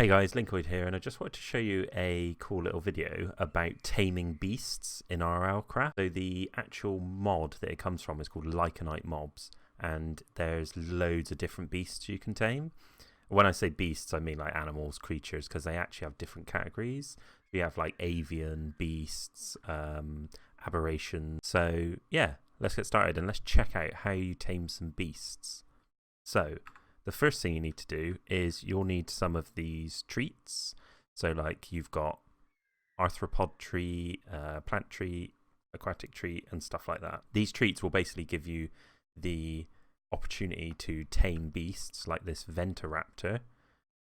Hey guys, Linkoid here, and I just wanted to show you a cool little video about taming beasts in RLCraft. So the actual mod that it comes from is called Lycanite mobs, and there's loads of different beasts you can tame. When I say beasts, I mean like animals, creatures, because they actually have different categories. We have like Avian, beasts, Aberration. So yeah, let's get started and let's check out how you tame some beasts. So the first thing you need to do is you'll need some of these treats. So like you've got arthropod tree, plant tree, aquatic tree, and stuff like that. These treats will basically give you the opportunity to tame beasts like this Ventoraptor,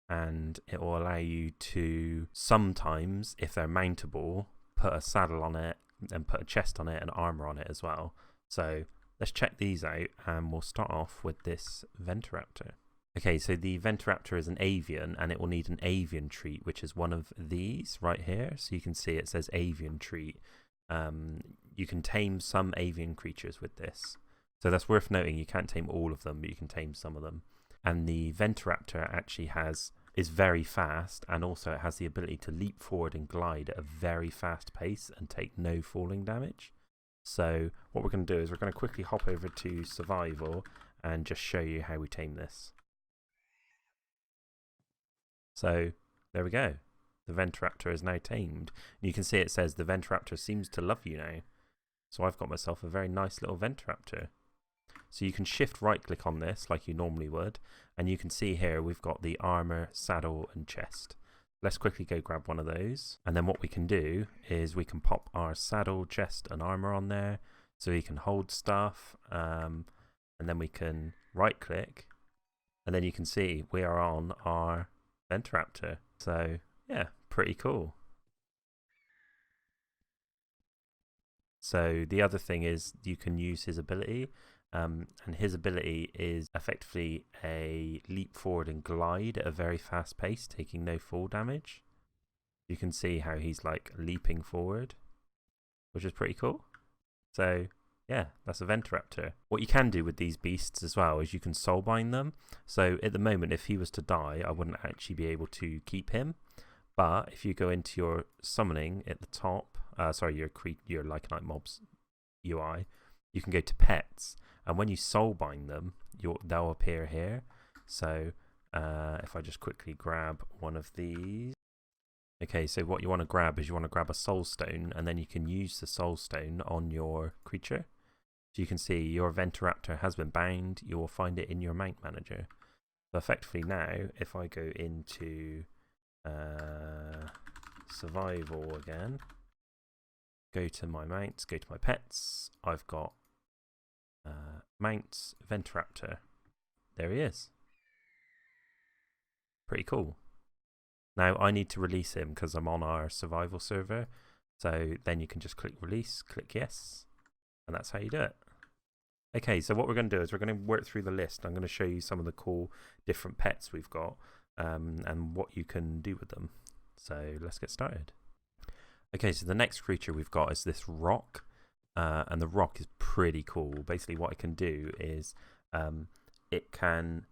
and it will allow you to sometimes, if they're mountable, put a saddle on it and put a chest on it and armor on it as well. So let's check these out, and we'll start off with this Ventoraptor. Okay, so the Ventoraptor is an Avian, and it will need an Avian treat, which is one of these right here. So you can see it says Avian treat. You can tame some Avian creatures with this. So that's worth noting. You can't tame all of them, but you can tame some of them. And the Ventoraptor actually is very fast, and also it has the ability to leap forward and glide at a very fast pace and take no falling damage. So what we're going to do is we're going to quickly hop over to survival and just show you how we tame this. So there we go. The Ventoraptor is now tamed. And you can see it says the Ventoraptor seems to love you now. So I've got myself a very nice little Ventoraptor. So you can shift right click on this like you normally would. And you can see here we've got the armor, saddle and chest. Let's quickly go grab one of those. And then what we can do is we can pop our saddle, chest and armor on there. So you can hold stuff. And then we can right click. And then you can see we are on our Ventoraptor. So yeah, pretty cool. So the other thing is you can use his ability, and his ability is effectively a leap forward and glide at a very fast pace, taking no fall damage. You can see how he's like leaping forward, which is pretty cool. So yeah, that's a Ventoraptor. What you can do with these beasts as well is you can soulbind them. So at the moment, if he was to die, I wouldn't actually be able to keep him. But if you go into your summoning at the top, your Lycanite mobs UI, you can go to pets, and when you soulbind them, they'll appear here. So if I just quickly grab one of these. Okay, so what you want to grab is you want to grab a soul stone, and then you can use the soul stone on your creature. So you can see your Ventoraptor has been bound. You will find it in your mount manager. So effectively now, if I go into survival again, go to my mounts, go to my pets, I've got mounts Ventoraptor. There he is. Pretty cool. Now I need to release him because I'm on our survival server. So then you can just click release, click yes, and that's how you do it. Okay, so what we're going to do is we're going to work through the list. I'm going to show you some of the cool different pets we've got, and what you can do with them. So let's get started. Okay, so the next creature we've got is this rock, and the rock is pretty cool. Basically what it can do is it can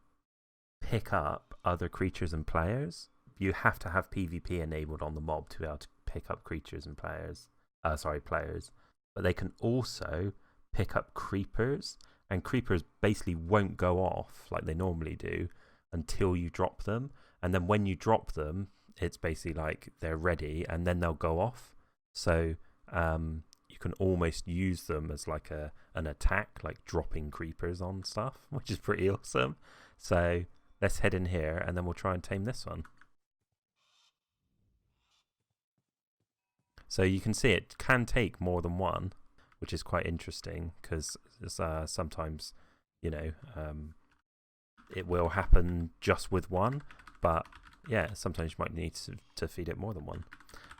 pick up other creatures and players. You have to have PvP enabled on the mob to be able to pick up creatures and players. But they can also pick up creepers, and creepers basically won't go off like they normally do until you drop them. And then when you drop them, it's basically like they're ready, and then they'll go off. So you can almost use them as like an attack, like dropping creepers on stuff, which is pretty awesome. So let's head in here, and then we'll try and tame this one. So you can see it can take more than one, which is quite interesting because sometimes, you know, it will happen just with one, but yeah, sometimes you might need to feed it more than one.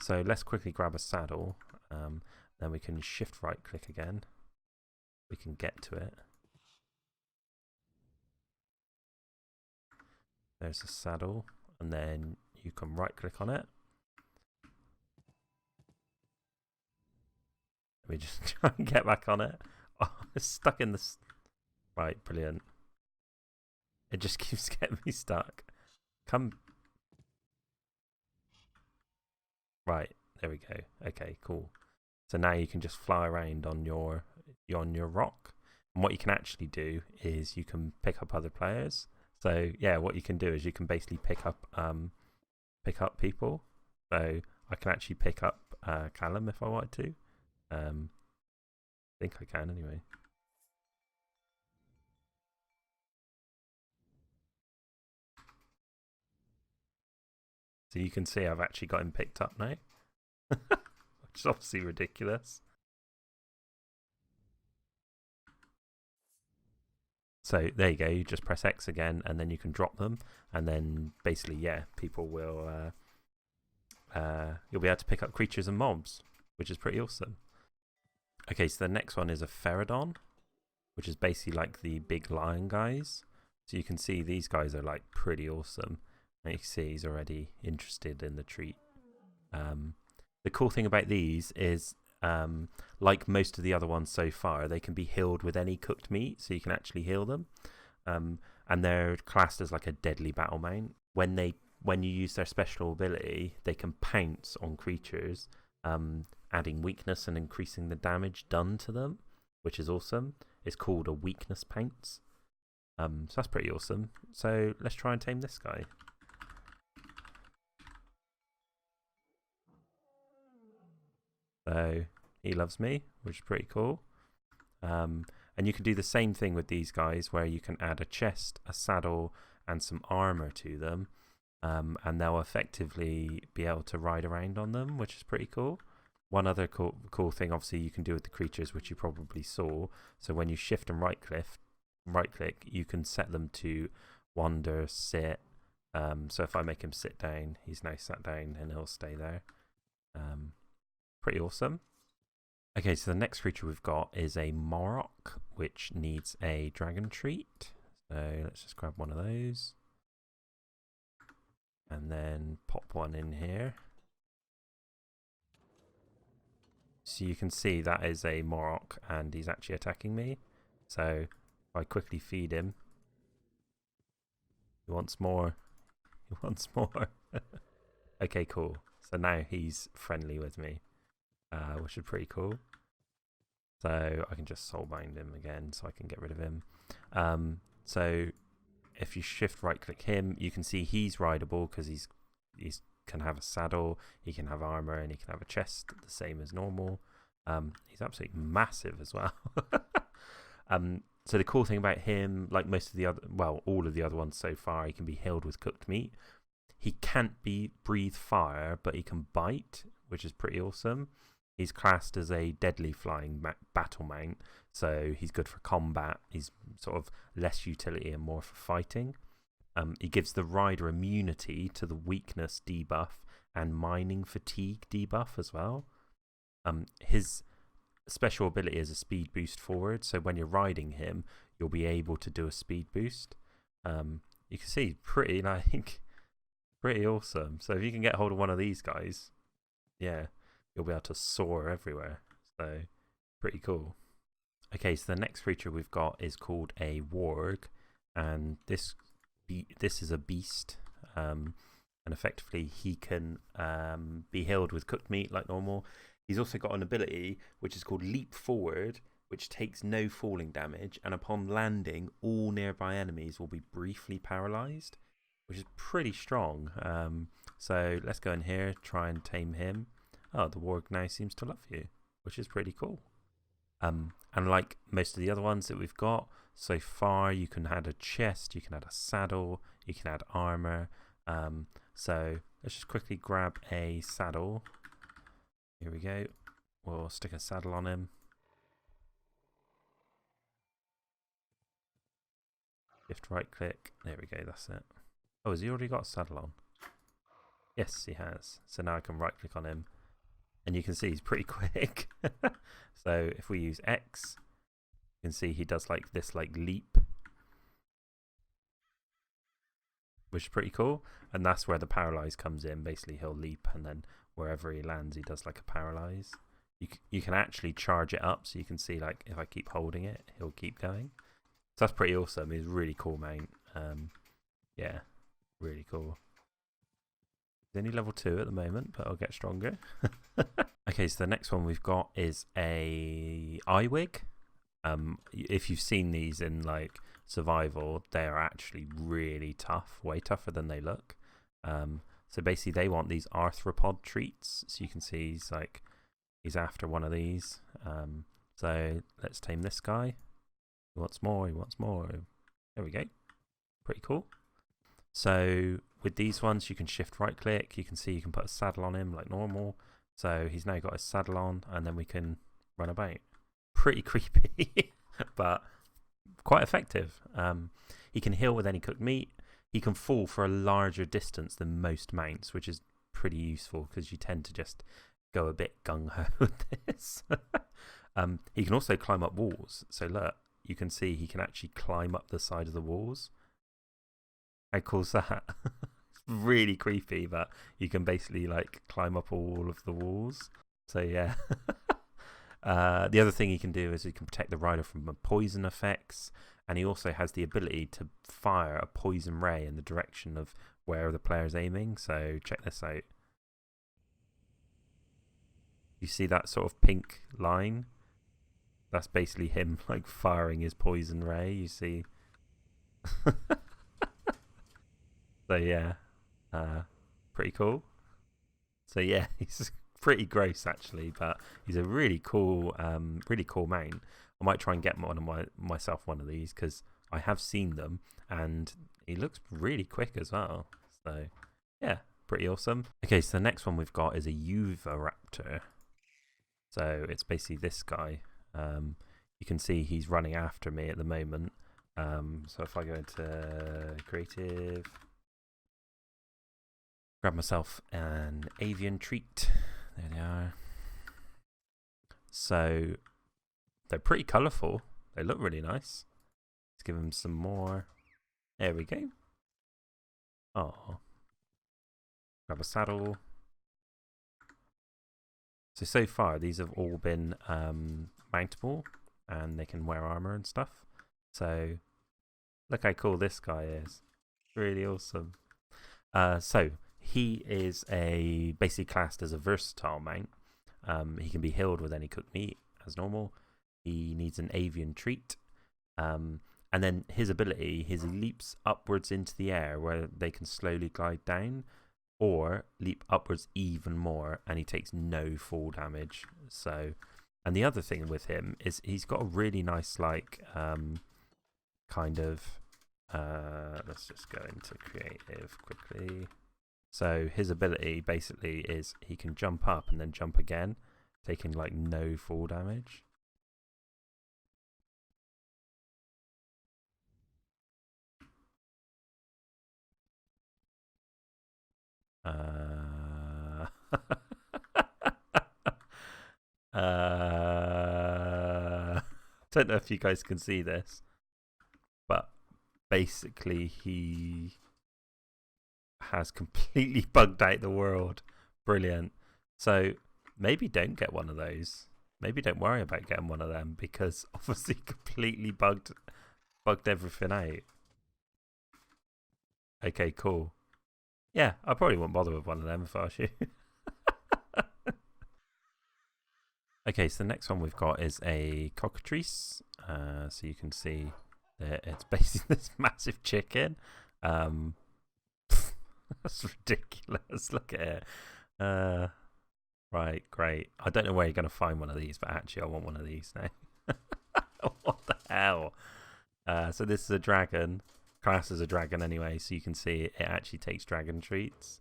So let's quickly grab a saddle, then we can shift right click again. We can get to it. There's a saddle, and then you can right click on it. Let me just try and get back on it. Oh, it's stuck in this. Right, brilliant. It just keeps getting me stuck. Come Right, there we go. Okay, cool. So now you can just fly around on your rock. And what you can actually do is you can pick up other players. So yeah, what you can do is you can basically pick up people. So I can actually pick up Callum if I wanted to. I think I can anyway. So you can see I've actually got him picked up now. Which is obviously ridiculous. So there you go, you just press X again and then you can drop them, and then basically, yeah, people will you'll be able to pick up creatures and mobs, which is pretty awesome. Okay, so the next one is a Faradon, which is basically like the big lion guys. So you can see these guys are like pretty awesome. And you can see he's already interested in the treat. The cool thing about these is like most of the other ones so far, they can be healed with any cooked meat, so you can actually heal them. And they're classed as like a deadly battle mount. When you use their special ability, they can pounce on creatures, adding weakness and increasing the damage done to them, which is awesome. It's called a weakness pounce. So that's pretty awesome. So let's try and tame this guy. So he loves me, which is pretty cool. And you can do the same thing with these guys, where you can add a chest, a saddle, and some armor to them, and they'll effectively be able to ride around on them, which is pretty cool. One other cool thing, obviously, you can do with the creatures, which you probably saw. So when you shift and right click, you can set them to wander, sit. So if I make him sit down, he's now sat down and he'll stay there. Pretty awesome. Okay, so the next creature we've got is a Morock, which needs a dragon treat. So let's just grab one of those. And then pop one in here. So you can see that is a Morock and he's actually attacking me. So if I quickly feed him, he wants more. He wants more. Okay, cool. So now he's friendly with me, which is pretty cool. So I can just soulbind him again so I can get rid of him. So if you shift right click him, you can see he's rideable because he's can have a saddle, he can have armor, and he can have a chest the same as normal. He's absolutely massive as well. So the cool thing about him, like most of the other, well, all of the other ones so far, he can be healed with cooked meat. He can't breathe fire, but he can bite, which is pretty awesome. He's classed as a deadly flying battle mount, so he's good for combat. He's sort of less utility and more for fighting. He gives the rider immunity to the weakness debuff and mining fatigue debuff as well. His special ability is a speed boost forward, so when you're riding him, you'll be able to do a speed boost. You can see pretty awesome. So if you can get hold of one of these guys, yeah, you'll be able to soar everywhere. So pretty cool. Okay, so the next creature we've got is called a Warg, and this is a beast, and effectively he can be healed with cooked meat like normal. He's also got an ability which is called Leap Forward, which takes no falling damage, and upon landing, all nearby enemies will be briefly paralyzed, which is pretty strong. So let's go in here, try and tame him. Oh, the Warg now seems to love you, which is pretty cool. And like most of the other ones that we've got so far, you can add a chest, you can add a saddle, you can add armor. So let's just quickly grab a saddle. Here we go. We'll stick a saddle on him. Shift right click. There we go, that's it. Oh, has he already got a saddle on? Yes, he has. So now I can right click on him. And you can see he's pretty quick. So if we use X, you can see he does like this leap, which is pretty cool. And that's where the paralyze comes in. Basically, he'll leap, and then wherever he lands, he does like a paralyze. You can actually charge it up, so you can see like if I keep holding it, he'll keep going. So that's pretty awesome. He's really cool mount. Yeah, really cool. He's only level 2 at the moment, but I'll get stronger. Okay, so the next one we've got is a Iwig. If you've seen these in like survival, they are actually really tough, way tougher than they look. So basically they want these arthropod treats. So you can see he's after one of these. So let's tame this guy. He wants more, he wants more. There we go. Pretty cool. So with these ones, you can shift right click. You can see you can put a saddle on him like normal. So he's now got his saddle on, and then we can run about. Pretty creepy, but quite effective. He can heal with any cooked meat. He can fall for a larger distance than most mounts, which is pretty useful because you tend to just go a bit gung-ho with this. He can also climb up walls. So look, you can see he can actually climb up the side of the walls. How cool is that? It's really creepy, but you can basically like climb up all of the walls. So yeah. The other thing he can do is he can protect the rider from poison effects, and he also has the ability to fire a poison ray in the direction of where the player is aiming. So check this out. You see that sort of pink line? That's basically him like firing his poison ray. You see. So yeah, pretty cool. So yeah, he's pretty gross actually, but he's a really cool mount. I might try and get myself one of these because I have seen them, and he looks really quick as well. So yeah, pretty awesome. Okay, so the next one we've got is a Raptor. So it's basically this guy. You can see he's running after me at the moment. So if I go into creative, grab myself an Avian treat. There they are. So they're pretty colourful. They look really nice. Let's give them some more. There we go. Oh. Grab a saddle. So far these have all been mountable, and they can wear armour and stuff. So look how cool this guy is. Really awesome. So he is basically classed as a versatile mount. He can be healed with any cooked meat as normal. He needs an avian treat. And then his ability, he leaps upwards into the air where they can slowly glide down, or leap upwards even more, and he takes no fall damage. So, and the other thing with him is he's got a really nice kind of let's just go into creative quickly. So his ability basically is he can jump up and then jump again, taking like no fall damage. Don't know if you guys can see this, but basically he has completely bugged out the world. Brilliant. So maybe don't get one of those. Maybe don't worry about getting one of them, because obviously completely bugged everything out. Okay, cool. Yeah, I probably wouldn't bother with one of them if I was you. Okay, so the next one we've got is a Cockatrice. So you can see that it's basically this massive chicken. That's ridiculous. Look at it. Right, great. I don't know where you're going to find one of these, but actually I want one of these now. What the hell? So this is a dragon. Class as a dragon anyway, so you can see it actually takes dragon treats.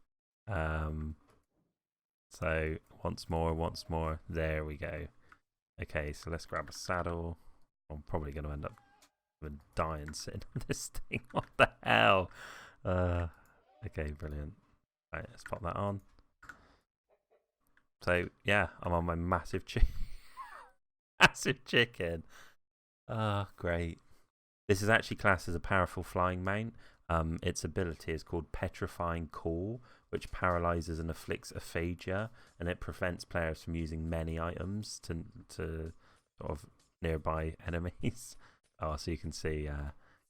So once more. There we go. Okay, so let's grab a saddle. I'm probably going to end up dying sitting on this thing. What the hell? Okay, brilliant. Right, let's pop that on. So yeah, I'm on my massive massive chicken. Ah, great. This is actually classed as a powerful flying mount. Its ability is called Petrifying Call, which paralyzes and afflicts aphasia, and it prevents players from using many items to sort of nearby enemies. Oh, so you can see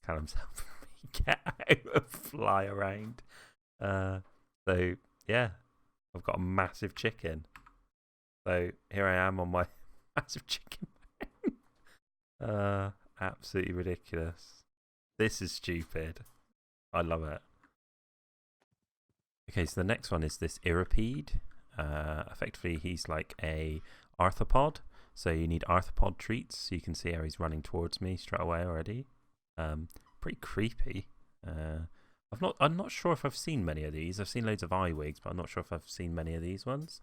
Callum's helping me get out and fly around. So Yeah, I've got a massive chicken. So here I am on my massive chicken. Absolutely ridiculous. This is stupid. I love it. Okay, so the next one is this Erepede. Effectively, he's like a arthropod. So you need arthropod treats. So you can see how he's running towards me straight away already. Pretty creepy. I'm not sure if I've seen many of these. I've seen loads of Iwigs, but I'm not sure if I've seen many of these ones.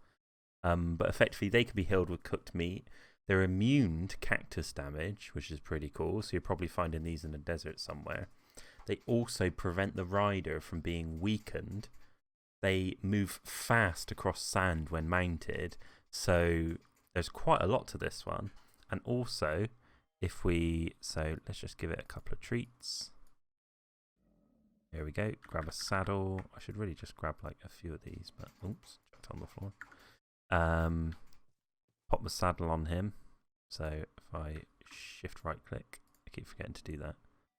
But effectively, they can be healed with cooked meat. They're immune to cactus damage, which is pretty cool. So you're probably finding these in a desert somewhere. They also prevent the rider from being weakened. They move fast across sand when mounted. So there's quite a lot to this one. And also, so let's just give it a couple of treats. Here we go. Grab a saddle. I should really just grab like a few of these, but oops, dropped on the floor. Pop the saddle on him. So if I shift right click, I keep forgetting to do that.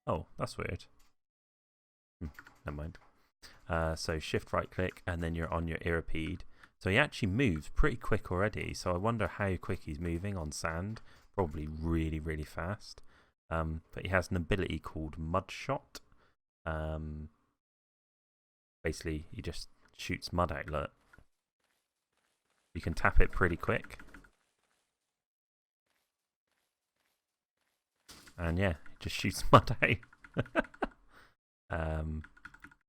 Oh, that's weird. Never mind. So shift right click and then you're on your Erepede. So he actually moves pretty quick already. So I wonder how quick he's moving on sand. Probably really, really fast. But he has an ability called Mud Shot. Basically, he just shoots mud out. Look. You can tap it pretty quick. And yeah, it just shoots mud out.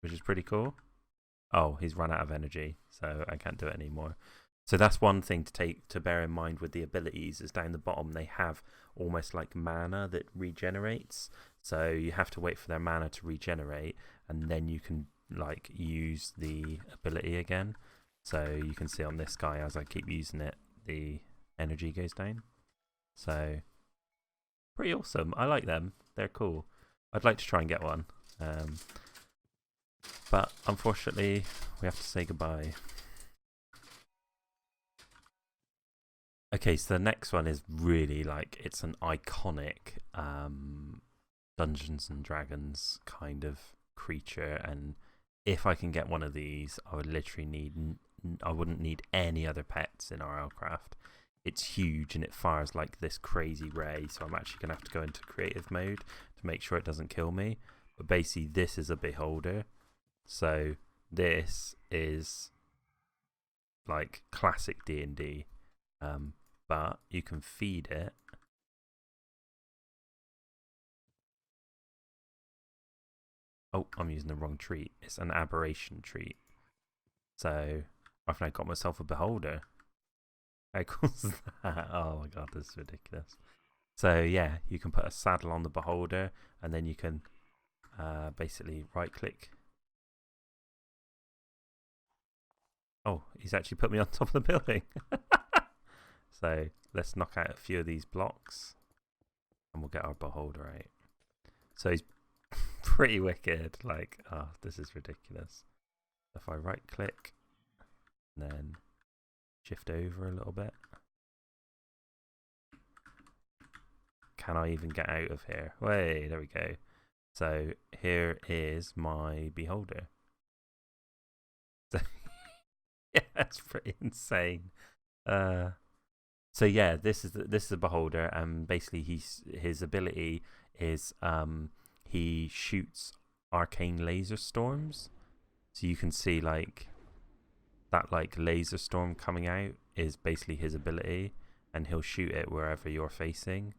Which is pretty cool. Oh, he's run out of energy, so I can't do it anymore. So that's one thing to bear in mind with the abilities, is down the bottom they have almost like mana that regenerates. So you have to wait for their mana to regenerate, and then you can like use the ability again. So you can see on this guy, as I keep using it, the energy goes down. So pretty awesome. I like them. They're cool. I'd like to try and get one. But unfortunately, we have to say goodbye. Okay, so the next one is really like, it's an iconic Dungeons and Dragons kind of creature, and if I can get one of these, I would literally I wouldn't need any other pets in RLCraft. It's huge and it fires like this crazy ray, so I'm actually going to have to go into creative mode to make sure it doesn't kill me. But basically, this is a beholder. So this is like classic D&D, but you can feed it. Oh, I'm using the wrong treat. It's an aberration treat. So I've now got myself a beholder. How cool is that? Oh my god, this is ridiculous. So yeah, you can put a saddle on the beholder, and then you can basically right click. Oh, he's actually put me on top of the building. So let's knock out a few of these blocks and we'll get our beholder out. So he's pretty wicked. Like, oh, this is ridiculous. If I right click and then shift over a little bit. Can I even get out of here? Wait, there we go. So here is my beholder. So yeah, that's pretty insane. So yeah, this is a beholder, and basically his ability is he shoots arcane laser storms. So you can see like that like laser storm coming out is basically his ability, and he'll shoot it wherever you're facing.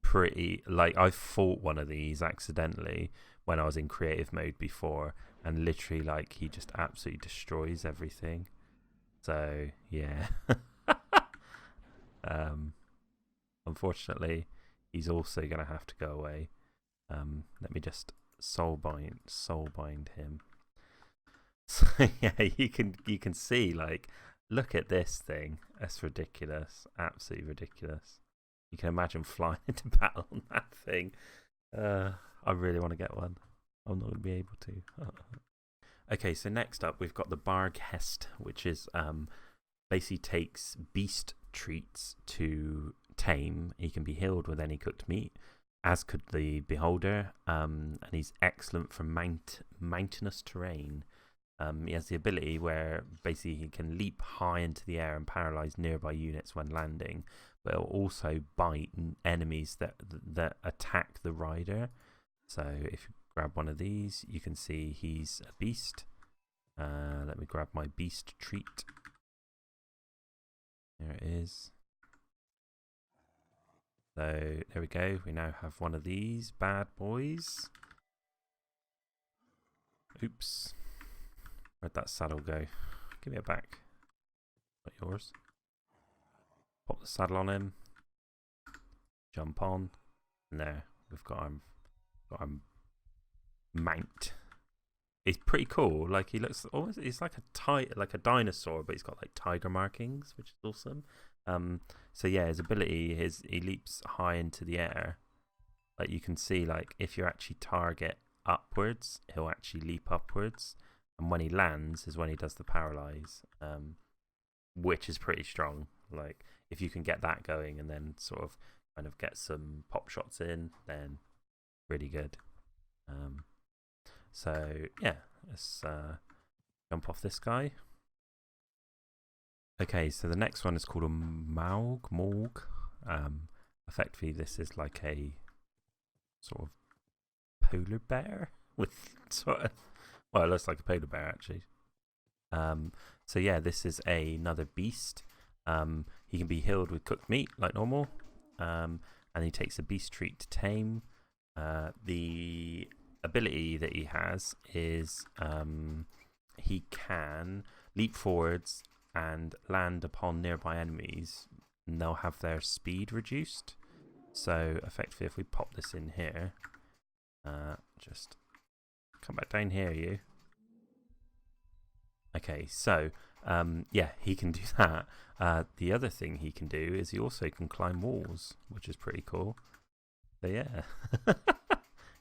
Pretty like I've fought one of these accidentally when I was in creative mode before, and literally like he just absolutely destroys everything. So yeah. Unfortunately, he's also gonna have to go away. Let me just soulbind him. So yeah, you can see like, look at this thing. That's ridiculous. Absolutely ridiculous. You can imagine flying into battle on that thing. I really want to get one. I'm not going to be able to. Okay, so next up we've got the Barghest, which is basically takes beast treats to tame. He can be healed with any cooked meat, as could the beholder, and he's excellent for mountainous terrain. He has the ability where basically he can leap high into the air and paralyze nearby units when landing, but it'll also bite enemies that attack the rider. So if you grab one of these, you can see he's a beast. Let me grab my beast treat. There it is. So there we go. We now have one of these bad boys. Oops. Where'd that saddle go? Give me it back. Not yours. Pop the saddle on him. Jump on. And there, we've got him mount. He's pretty cool. Like, he looks almost, he's like a dinosaur, but he's got like tiger markings, which is awesome. So yeah, his ability is he leaps high into the air. Like, you can see, like, if you actually target upwards, he'll actually leap upwards, and when he lands is when he does the paralyze, which is pretty strong. Like, if you can get that going and then sort of kind of get some pop shots in, then really good. So yeah, let's jump off this guy. Okay, so the next one is called a Maug. Effectively, this is like a sort of polar bear with sort of, well, it looks like a polar bear actually. So yeah, this is another beast. He can be healed with cooked meat like normal, and he takes a beast treat to tame. The ability that he has is he can leap forwards and land upon nearby enemies, and they'll have their speed reduced. So effectively, if we pop this in here, just come back down here, you. Okay, so yeah, he can do that. The other thing he can do is he also can climb walls, which is pretty cool. So yeah,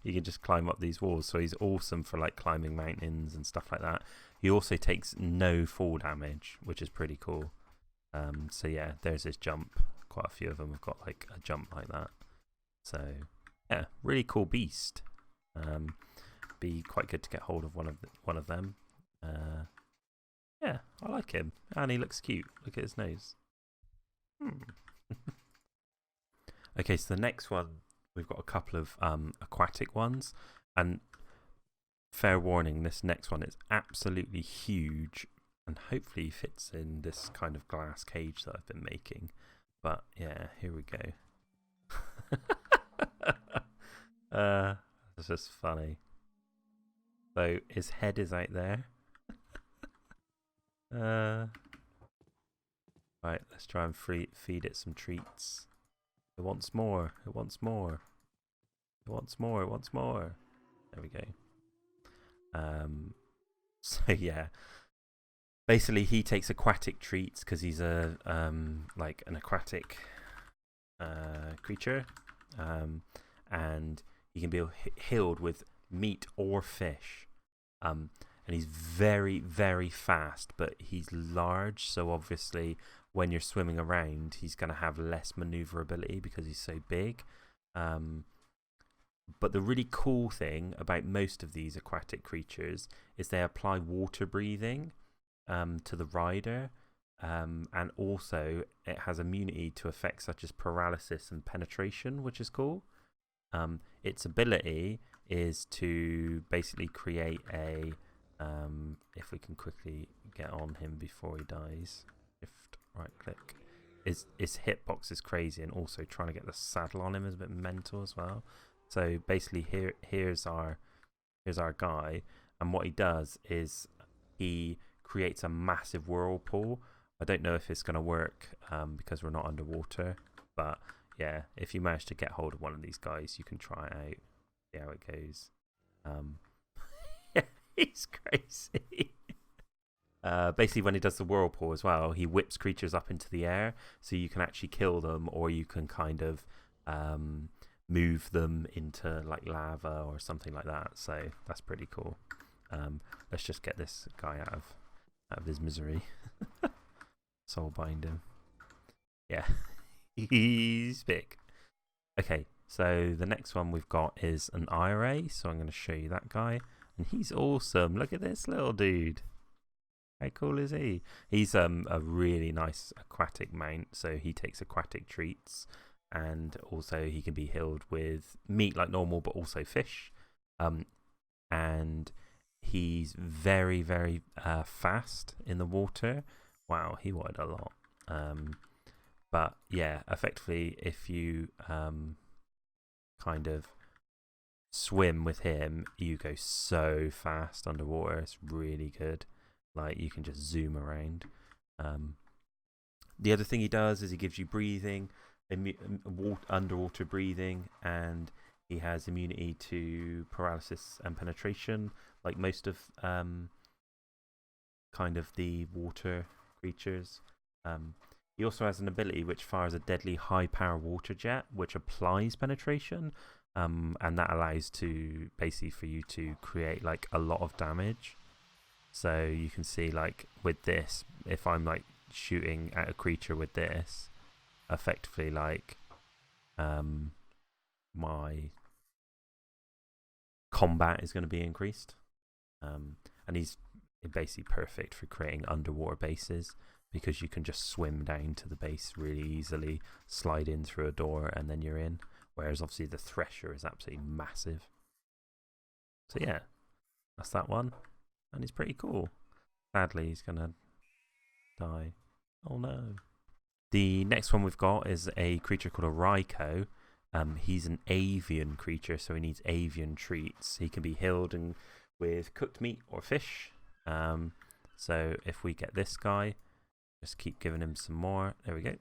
he can just climb up these walls. So he's awesome for like climbing mountains and stuff like that. He also takes no fall damage, which is pretty cool. So yeah, there's his jump. Quite a few of them have got like a jump like that. So yeah, really cool beast. Be quite good to get hold of one of them. Yeah, I like him, and he looks cute. Look at his nose. Okay, so the next one, we've got a couple of aquatic ones, and fair warning, this next one is absolutely huge, and hopefully fits in this kind of glass cage that I've been making. But yeah, here we go. It's just funny. So his head is out there. Right, let's try and feed it some treats. It wants more. It wants more. It wants more. It wants more. There we go. So yeah, basically he takes aquatic treats because he's a like an aquatic creature, and he can be healed with meat or fish. And he's very, very fast, but he's large, so obviously when you're swimming around, he's going to have less maneuverability because he's so big. But the really cool thing about most of these aquatic creatures is they apply water breathing to the rider, and also it has immunity to effects such as paralysis and penetration, which is cool. Its ability is to basically create a if we can quickly get on him before he dies, shift right click. His hitbox is crazy, and also trying to get the saddle on him is a bit mental as well. So basically here's our guy, and what he does is he creates a massive whirlpool. I don't know if it's going to work because we're not underwater, but yeah, if you manage to get hold of one of these guys, you can try it out, see how it goes. He's crazy. Basically, when he does the whirlpool as well, he whips creatures up into the air, so you can actually kill them, or you can kind of move them into like lava or something like that. So that's pretty cool. Let's just get this guy out of his misery. Soul bind him. Yeah, he's big. Okay, so the next one we've got is an Ioray, so I'm going to show you that guy. And he's awesome. Look at this little dude. How cool is he? He's a really nice aquatic mount, so he takes aquatic treats, and also he can be healed with meat like normal, but also fish. And he's very, very fast in the water. Wow, he wanted a lot. But yeah, effectively, if you kind of swim with him, you go so fast underwater. It's really good. Like, you can just zoom around. The other thing he does is he gives you breathing, underwater breathing, and he has immunity to paralysis and penetration, like most of kind of the water creatures. He also has an ability which fires a deadly high power water jet, which applies penetration, and that allows to basically for you to create like a lot of damage. So you can see, like, with this, if I'm like shooting at a creature with this, effectively, like, my combat is going to be increased. And he's basically perfect for creating underwater bases, because you can just swim down to the base really easily, slide in through a door, and then you're in. Whereas obviously the Thresher is absolutely massive. So yeah, that's that one. And he's pretty cool. Sadly, he's going to die. Oh no. The next one we've got is a creature called a Raikou. He's an avian creature, so he needs avian treats. He can be healed with cooked meat or fish. So if we get this guy, just keep giving him some more. There we go.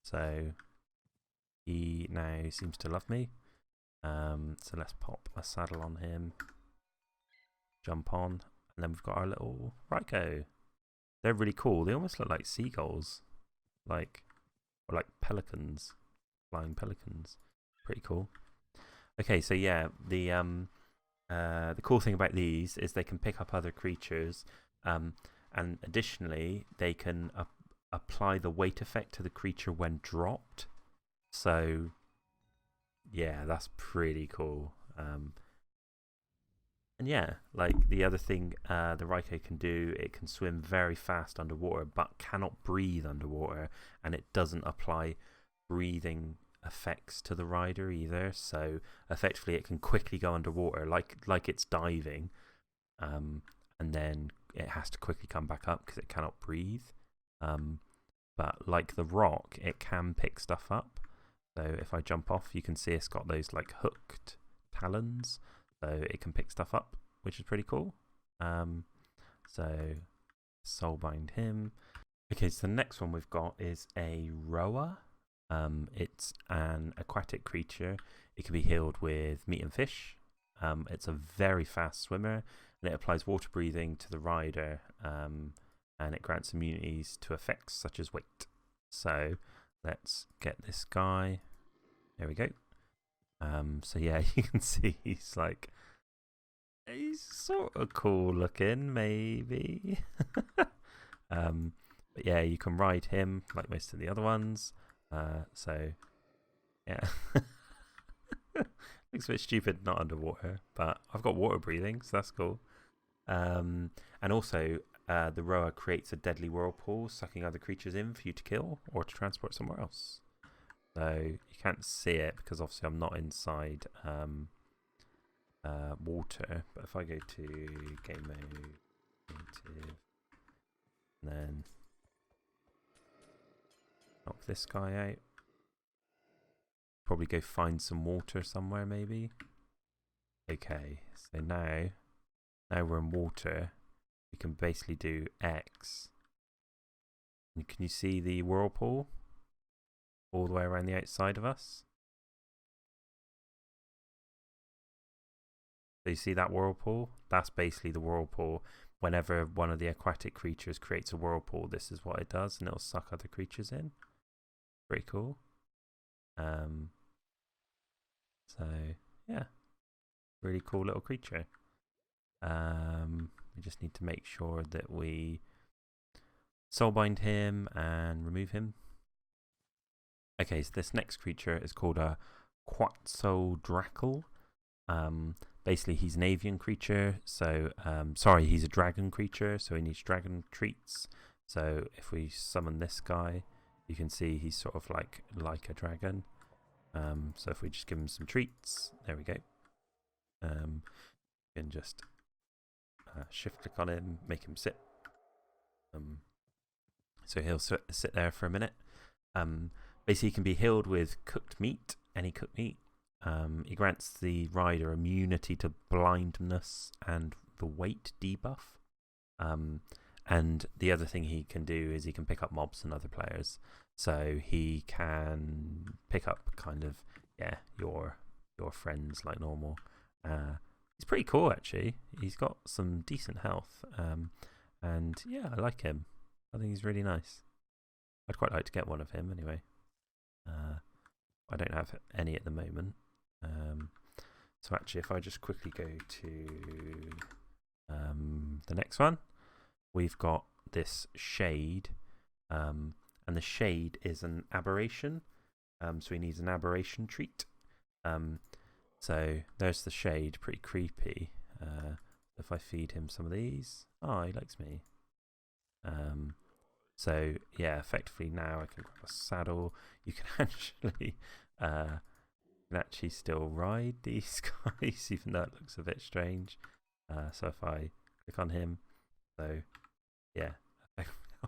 So he now seems to love me. So let's pop a saddle on him. Jump on. And then we've got our little Raikou. They're really cool. They almost look like seagulls. Or like pelicans. Flying pelicans. Pretty cool. Okay, so yeah, the cool thing about these is they can pick up other creatures, and additionally they can apply the weight effect to the creature when dropped. So yeah, that's pretty cool. And yeah, like the other thing the Raikou can do, it can swim very fast underwater but cannot breathe underwater, and it doesn't apply breathing effects to the rider either. So effectively it can quickly go underwater like it's diving, and then it has to quickly come back up because it cannot breathe. But like the rock, it can pick stuff up. So if I jump off, you can see it's got those like hooked talons. So it can pick stuff up, which is pretty cool. So soulbind him. Okay, so the next one we've got is a roa. It's an aquatic creature. It can be healed with meat and fish. It's a very fast swimmer, and it applies water breathing to the rider, and it grants immunities to effects such as weight. So let's get this guy. There we go. So yeah, you can see he's sort of cool looking, maybe. But yeah, you can ride him like most of the other ones. So yeah, looks a bit stupid not underwater, but I've got water breathing, so that's cool. And also the roa creates a deadly whirlpool, sucking other creatures in for you to kill or to transport somewhere else. So you can't see it because obviously I'm not inside water. But if I go to game mode, native, and then knock this guy out, probably go find some water somewhere maybe. Okay, so now we're in water. We can basically do X. And can you see the whirlpool all the way around the outside of us? So you see that whirlpool? That's basically the whirlpool. Whenever one of the aquatic creatures creates a whirlpool, this is what it does, and it'll suck other creatures in. Pretty cool. So yeah, really cool little creature. We just need to make sure that we soulbind him and remove him. Okay, so this next creature is called a Dracall. Basically, he's an avian creature, so sorry, he's a dragon creature, so he needs dragon treats. So if we summon this guy, you can see he's sort of like a dragon. So if we just give him some treats, there we go. You can just shift click on him, make him sit. So he'll sit there for a minute. Basically, he can be healed with cooked meat, any cooked meat. He grants the rider immunity to blindness and the weight debuff. And the other thing he can do is he can pick up mobs and other players. So he can pick up kind of, yeah, your friends like normal. He's pretty cool, actually. He's got some decent health. And yeah, I like him. I think he's really nice. I'd quite like to get one of him anyway. I don't have any at the moment. So actually, if I just quickly go to the next one, we've got this shade, and the shade is an aberration. So he needs an aberration treat. So there's the shade, pretty creepy. If I feed him some of these, oh, he likes me. So yeah, effectively now I can grab a saddle. You can actually still ride these guys, even though it looks a bit strange. So if I click on him, so yeah,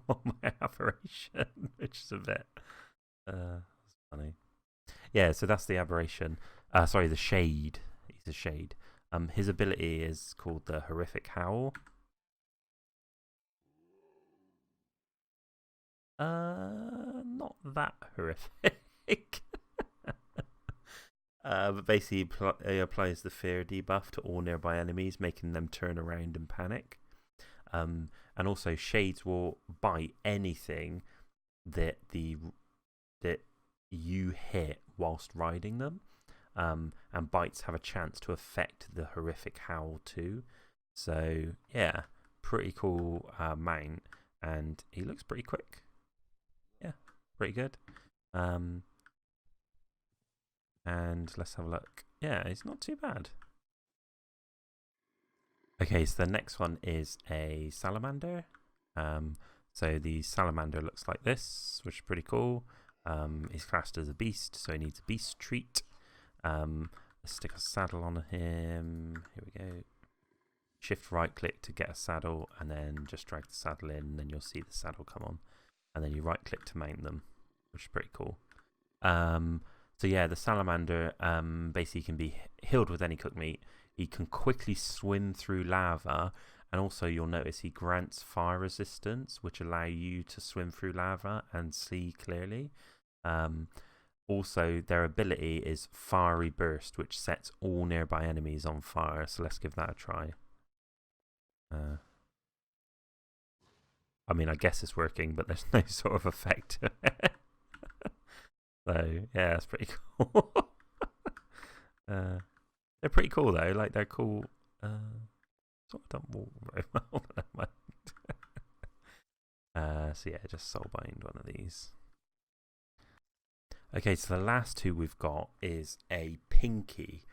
on my aberration, which is a bit funny. Yeah, so that's the aberration. Sorry, the shade. He's a shade. His ability is called the Horrific Howl. Not that horrific. But basically, he applies the fear debuff to all nearby enemies, making them turn around and panic. And also, shades will bite anything that you hit whilst riding them. And bites have a chance to affect the Horrific Howl too. So yeah, pretty cool mount, and he looks pretty quick. Yeah, pretty good. And let's have a look. Yeah, he's not too bad. Okay, so the next one is a salamander. So the salamander looks like this, which is pretty cool. He's classed as a beast, so he needs a beast treat. Let's stick a saddle on him. Here we go. Shift right click to get a saddle, and then just drag the saddle in, and then you'll see the saddle come on. And then you right click to mount them, which is pretty cool. So yeah, the salamander basically can be healed with any cooked meat. He can quickly swim through lava, and also you'll notice he grants fire resistance, which allow you to swim through lava and see clearly. Also, their ability is Fiery Burst, which sets all nearby enemies on fire. So let's give that a try. I mean, I guess it's working, but there's no sort of effect to it. So yeah, it's pretty cool. They're pretty cool though. Like, they're cool. Sort of don't walk very well. So yeah, just soulbind one of these. Okay, so the last two we've got is a pinky.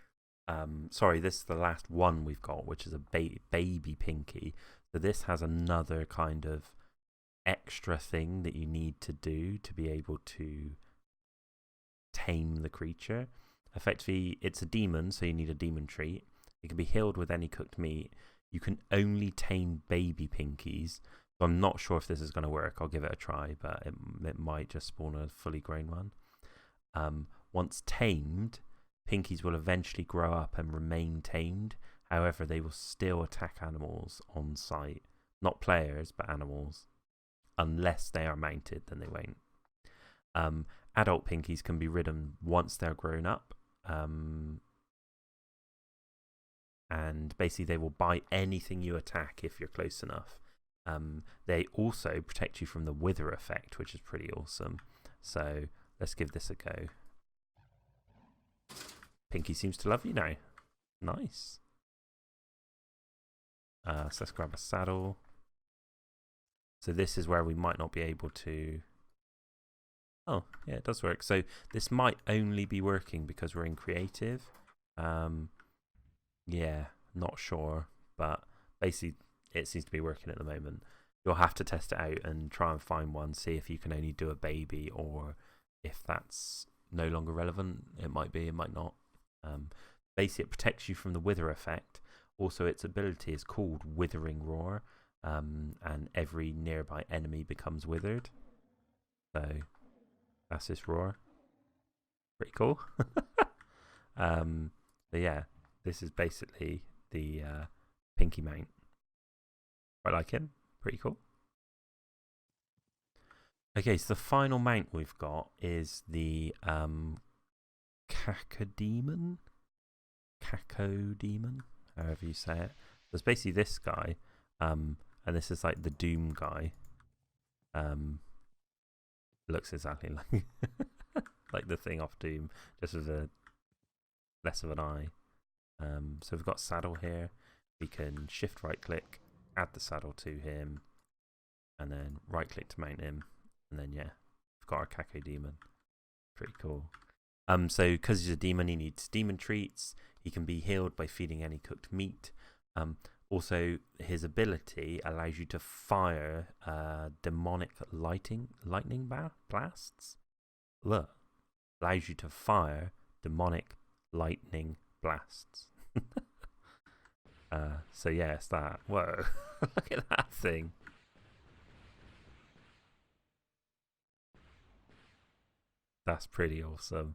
Sorry, this is the last one we've got, which is a baby pinky. So this has another kind of extra thing that you need to do to be able to tame the creature. Effectively, it's a demon, so you need a demon treat. It can be healed with any cooked meat. You can only tame baby pinkies. So I'm not sure if this is going to work. I'll give it a try, but it might just spawn a fully grown one. Once tamed, pinkies will eventually grow up and remain tamed. However, they will still attack animals on sight. Not players, but animals. Unless they are mounted, then they won't. Adult pinkies can be ridden once they're grown up. And basically they will bite anything you attack if you're close enough. They also protect you from the wither effect, which is pretty awesome. So let's give this a go. Pinky seems to love you now. Nice. So let's grab a saddle. So this is where we might not be able to... Oh, yeah, it does work. So this might only be working because we're in creative. Yeah, not sure, but basically it seems to be working at the moment. You'll have to test it out and try and find one, see if you can only do a baby, or if that's no longer relevant. It might be, it might not. Basically, it protects you from the wither effect. Also, its ability is called Withering Roar, and every nearby enemy becomes withered. So that's this roar. Pretty cool. So yeah, this is basically the Pinky mount. I like him. Pretty cool. Okay, so the final mount we've got is the Cacodemon, however you say it. So it's basically this guy, and this is like the Doom guy. Looks exactly like like the thing off Doom, just with a less of an eye. So we've got saddle here. We can shift right click, add the saddle to him, and then right click to mount him, and then yeah, we've got our Cacodemon. Pretty cool. So because he's a demon, he needs demon treats. He can be healed by feeding any cooked meat. Also, his ability allows you to fire demonic lightning blasts. Look, allows you to fire demonic lightning blasts. So yeah, it's that. Whoa, look at that thing. That's pretty awesome.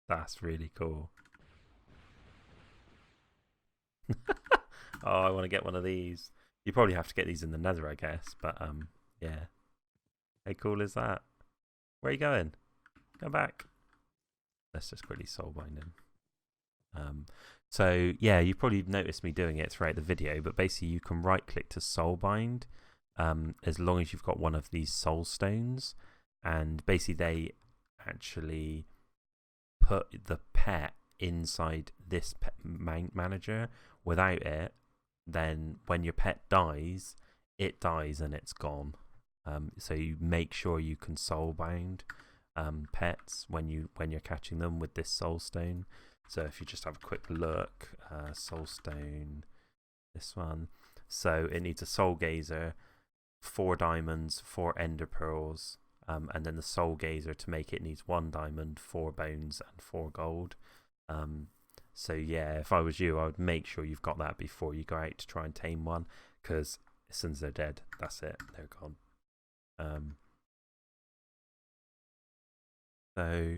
That's really cool. Oh, I want to get one of these. You probably have to get these in the Nether, I guess. But yeah. How cool is that? Where are you going? Go back. Let's just quickly soulbind him. So yeah, you probably noticed me doing it throughout the video. But basically, you can right click to soulbind, as long as you've got one of these soul stones, and basically they actually put the pet inside this pet mount manager. Without it, then when your pet dies, it dies and it's gone. So you make sure you can soulbind pets when you're catching them with this soul stone. So if you just have a quick look, soul stone, this one. So it needs a soul gazer, 4 diamonds, 4 ender pearls, and then the soul gazer to make it needs 1 diamond, 4 bones, and 4 gold. So yeah, if I was you, I would make sure you've got that before you go out to try and tame one, because as soon as they're dead, that's it, they're gone. So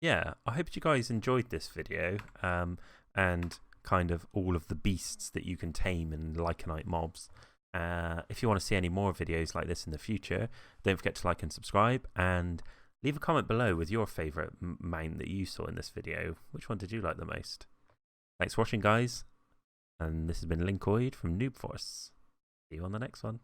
yeah, I hope you guys enjoyed this video, and kind of all of the beasts that you can tame in Lycanite mobs. If you want to see any more videos like this in the future, don't forget to like and subscribe, and leave a comment below with your favourite mount that you saw in this video. Which one did you like the most? Thanks for watching, guys, and this has been Linkoid from Noob Force. See you on the next one.